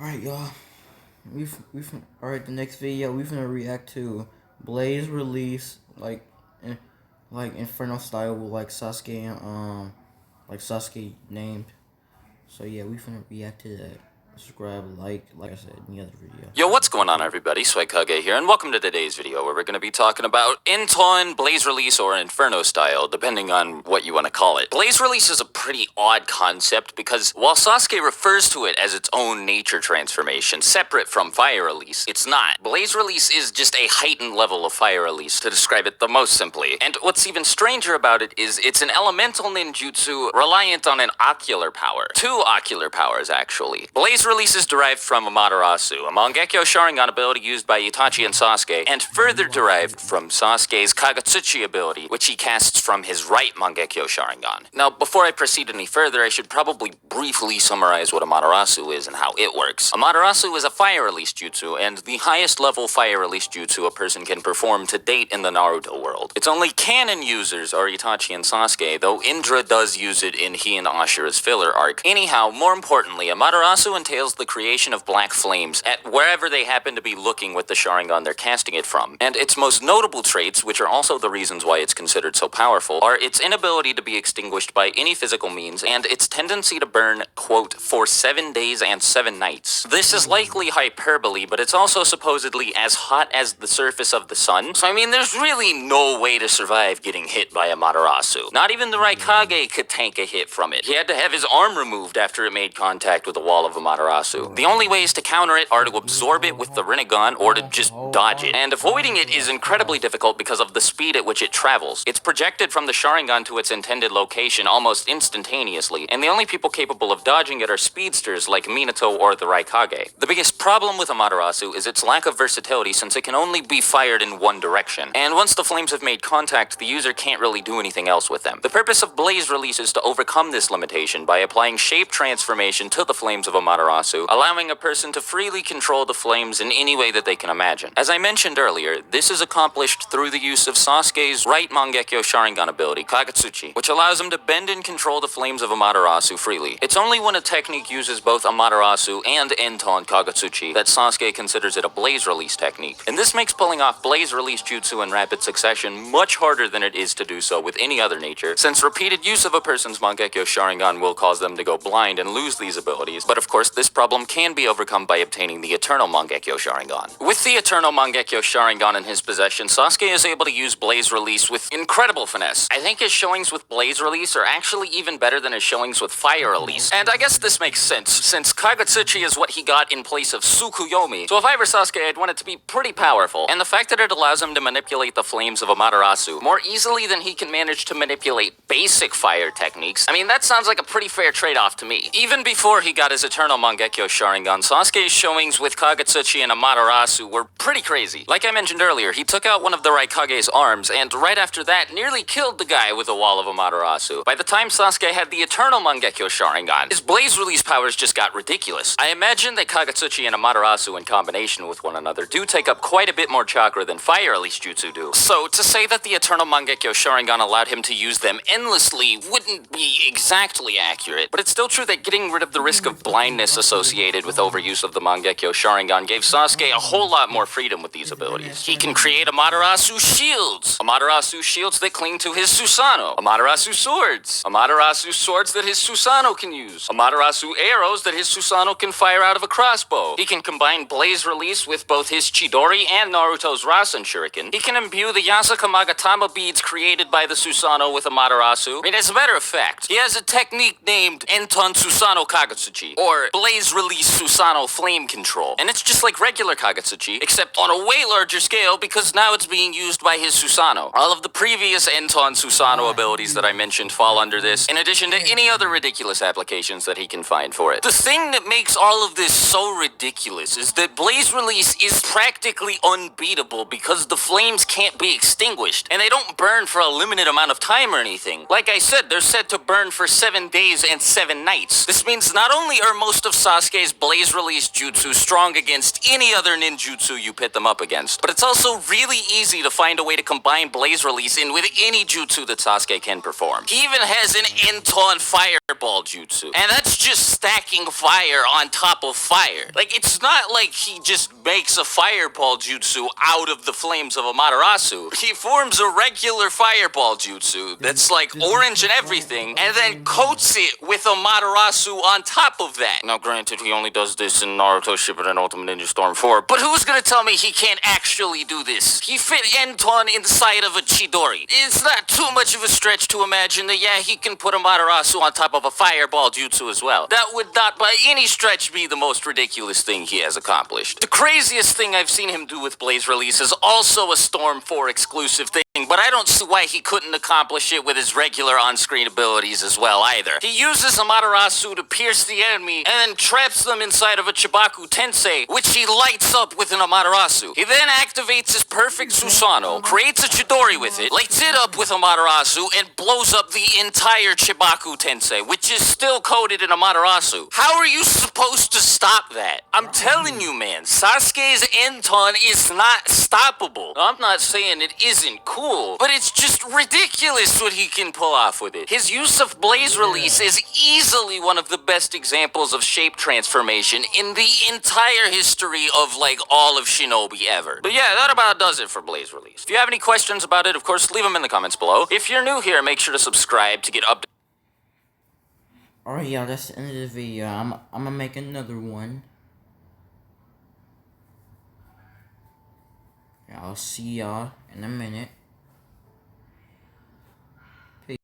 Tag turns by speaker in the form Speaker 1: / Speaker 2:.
Speaker 1: Alright, y'all. Alright, the next video we finna react to Blaze release in, like Inferno style with like Sasuke named. So yeah, we finna react to that. Subscribe, like I said in the other video.
Speaker 2: Yo, what's going on, everybody? Swagkage here, and welcome to today's video where we're going to be talking about Inton, Blaze Release, or Inferno style, depending on what you want to call it. Blaze Release is a pretty odd concept because while Sasuke refers to it as its own nature transformation, separate from Fire Release, it's not. Blaze Release is just a heightened level of Fire Release, to describe it the most simply. And what's even stranger about it is it's an elemental ninjutsu reliant on an ocular power. Two ocular powers, actually. Blaze Release is derived from Amaterasu, a Mangekyo Sharingan ability used by Itachi and Sasuke, and further derived from Sasuke's Kagetsuchi ability, which he casts from his right Mangekyo Sharingan. Now, before I proceed any further, I should probably briefly summarize what Amaterasu is and how it works. Amaterasu is a fire release jutsu, and the highest level fire release jutsu a person can perform to date in the Naruto world. Its only canon users are Itachi and Sasuke, though Indra does use it in he and Ashura's filler arc. Anyhow, more importantly, Amaterasu entails the creation of black flames at wherever they happen to be looking with the Sharingan they're casting it from. And its most notable traits, which are also the reasons why it's considered so powerful, are its inability to be extinguished by any physical means, and its tendency to burn, quote, for 7 days and 7 nights. This is likely hyperbole, but it's also supposedly as hot as the surface of the sun, so I mean, there's really no way to survive getting hit by Amaterasu. Not even the Raikage could tank a hit from it. He had to have his arm removed after it made contact with the wall of Amaterasu. The only ways to counter it are to absorb it with the Rinnegan or to just dodge it. And avoiding it is incredibly difficult because of the speed at which it travels. It's projected from the Sharingan to its intended location almost instantaneously, and the only people capable of dodging it are speedsters like Minato or the Raikage. The biggest problem with Amaterasu is its lack of versatility, since it can only be fired in one direction. And once the flames have made contact, the user can't really do anything else with them. The purpose of Blaze Release is to overcome this limitation by applying shape transformation to the flames of Amaterasu, allowing a person to freely control the flames in any way that they can imagine. As I mentioned earlier, this is accomplished through the use of Sasuke's right Mangekyo Sharingan ability, Kagetsuchi, which allows him to bend and control the flames of Amaterasu freely. It's only when a technique uses both Amaterasu and Enton Kagetsuchi that Sasuke considers it a Blaze Release technique. And this makes pulling off Blaze Release jutsu in rapid succession much harder than it is to do so with any other nature, since repeated use of a person's Mangekyo Sharingan will cause them to go blind and lose these abilities. But of course, this problem can be overcome by obtaining the Eternal Mangekyo Sharingan. With the Eternal Mangekyo Sharingan in his possession, Sasuke is able to use Blaze Release with incredible finesse. I think his showings with Blaze Release are actually even better than his showings with Fire Release. And I guess this makes sense, since Kagetsuchi is what he got in place of Tsukuyomi, so if I were Sasuke, I'd want it to be pretty powerful. And the fact that it allows him to manipulate the flames of Amaterasu more easily than he can manage to manipulate basic fire techniques, I mean, that sounds like a pretty fair trade-off to me. Even before he got his Eternal Mangekyo Sharingan, Sasuke's showings with Kagetsuchi and Amaterasu were pretty crazy. Like I mentioned earlier, he took out one of the Raikage's arms, and right after that, nearly killed the guy with the wall of Amaterasu. By the time Sasuke had the Eternal Mangekyo Sharingan, his Blaze Release powers just got ridiculous. I imagine that Kagetsuchi and Amaterasu in combination with one another do take up quite a bit more chakra than Fire Release jutsu do. So, to say that the Eternal Mangekyo Sharingan allowed him to use them endlessly wouldn't be exactly accurate, but it's still true that getting rid of the risk of blindness associated with overuse of the Mangekyo Sharingan gave Sasuke a whole lot more freedom with these abilities. He can create Amaterasu shields that cling to his Susanoo, Amaterasu swords that his Susanoo can use, Amaterasu arrows that his Susanoo can fire out of a crossbow. He can combine Blaze Release with both his Chidori and Naruto's Rasen Shuriken. He can imbue the Yasuke Magatama beads created by the Susanoo with Amaterasu. I mean, as a matter of fact, he has a technique named Enton Susanoo Kagetsuchi, or Blaze Release Susanoo Flame Control. And it's just like regular Kagetsuchi, except on a way larger scale because now it's being used by his Susanoo. All of the previous Enton Susanoo abilities that I mentioned fall under this, in addition to any other ridiculous applications that he can find for it. The thing that makes all of this so ridiculous is that Blaze Release is practically unbeatable because the flames can't be extinguished, and they don't burn for a limited amount of time or anything. Like I said, they're said to burn for 7 days and 7 nights. This means not only are most of Sasuke's Blaze Release jutsu strong against any other ninjutsu you pit them up against, but it's also really easy to find a way to combine Blaze Release in with any jutsu that Sasuke can perform. He even has an Enton Fire fireball jutsu. And that's just stacking fire on top of fire. Like, it's not like he just makes a fireball jutsu out of the flames of Amaterasu. He forms a regular fireball jutsu that's like orange and everything, and then coats it with Amaterasu on top of that. Now, granted, he only does this in Naruto Shippuden Ultimate Ninja Storm 4, but who's gonna tell me he can't actually do this? He fit Enton inside of a Chidori. It's not too much of a stretch to imagine that, yeah, he can put Amaterasu on top of a fireball jutsu as well. That would not by any stretch be the most ridiculous thing he has accomplished. The craziest thing I've seen him do with Blaze Release is also a Storm 4 exclusive thing, but I don't see why he couldn't accomplish it with his regular on-screen abilities as well either. He uses Amaterasu to pierce the enemy and then traps them inside of a Chibaku Tensei, which he lights up with an Amaterasu. He then activates his perfect Susanoo, creates a Chidori with it, lights it up with Amaterasu, and blows up the entire Chibaku Tensei, which is still coated in Amaterasu. How are you supposed to stop that? I'm telling you, man, Sasuke's Enton is not stoppable. I'm not saying it isn't cool, but it's just ridiculous what he can pull off with it. His use of Blaze Release is easily one of the best examples of shape transformation in the entire history of, like, all of Shinobi ever. But yeah, that about does it for Blaze Release. If you have any questions about it, of course, leave them in the comments below. If you're new here, make sure to subscribe to get updates.
Speaker 1: Alright, y'all, that's the end of the video. I'm gonna make another one. I'll see y'all in a minute.